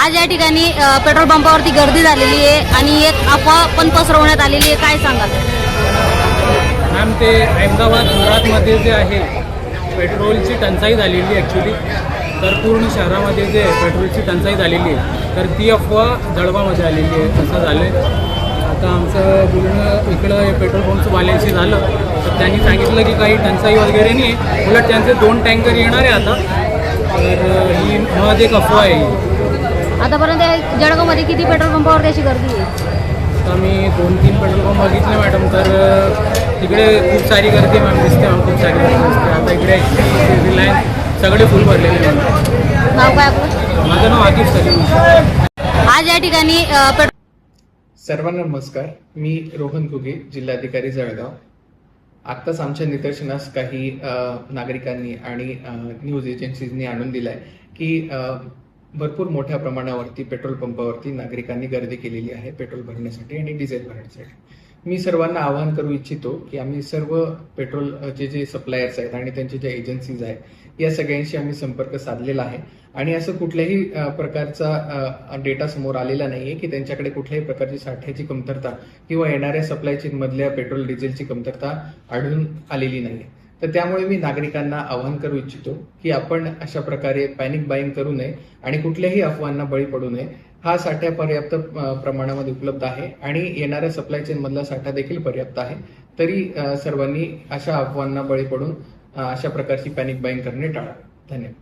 आज या ठिकाणी पेट्रोल पंपावरती गर्दी झालेली आहे आणि एक अफवा पण पसरवण्यात आलेली आहे, काय सांगाल? मॅम, ते अहमदाबाद गुजरातमध्ये जे आहे पेट्रोलची टंचाई झालेली आहे ॲक्च्युली. तर पूर्ण शहरामध्ये जे पेट्रोलची टंचाई झालेली आहे, तर ती अफवा जळगावमध्ये आलेली आहे. तसं झालं आहे. आता आमचं बोलणं इकडं पेट्रोल पंपचं वाल्यांशी झालं, तर त्यांनी सांगितलं की काही टंचाई वगैरे नाही, उलट त्यांचे 2 टँकर येणार आहे आता. तर ही मुळात एक अफवा आहे. आतापर्यंत जळगावमध्ये किती पेट्रोल पंपावरती अशी गर्दी आहे? आता मी 2-3 पेट्रोल पंप बघितले मॅडम, तर तिकडे खूप सारी गर्दी आहे मॅम, दिसते मॅम, खूप सारी गर्दी दिसते. आता इकडे ॲक्च्युली रिलायन्स सगळे फुल भरलेले आहे. नाव काय आपलं? माझं नाव आकिफ सलीम. आज या ठिकाणी सर्वांना नमस्कार. मी रोहन घुगे, जिल्हाधिकारी जळगाव. आत्ताच आमच्या निदर्शनास काही नागरिकांनी आणि न्यूज एजन्सीजनी आणून दिलाय की भरपूर मोठ्या प्रमाणावरती पेट्रोल पंपावरती नागरिकांनी गर्दी केलेली आहे पेट्रोल भरण्यासाठी आणि डिझेल भरण्यासाठी. मी सर्वांना आवाहन करू इच्छितो की आम्ही सर्व पेट्रोलचे जे सप्लायर्स आहेत आणि त्यांचे जे एजन्सीज आहेत या सगळ्यांशी आम्ही संपर्क साधलेला आहे आणि असं कुठल्याही प्रकारचा डेटा समोर आलेला नाहीये की त्यांच्याकडे कुठल्याही प्रकारची साठ्याची कमतरता किंवा येणाऱ्या सप्लाय चेनमधल्या पेट्रोल डिझेलची कमतरता आढळून आलेली नाहीये. तर त्यामुळे मी नागरिकांना आवाहन करू इच्छितो की आपण अशा प्रकारे पॅनिक बाईंग करू नये आणि कुठल्याही अफवांना बळी पडू नये. हा साठा पर्याप्त प्रमाणामध्ये उपलब्ध आहे आणि येणाऱ्या सप्लाय चेन मधला साठा देखील पर्याप्त आहे. तरी सर्वांनी अशा अफवांना बळी पडून अशा प्रकारची पॅनिक बाईंग करणे टाळावे. धन्यवाद.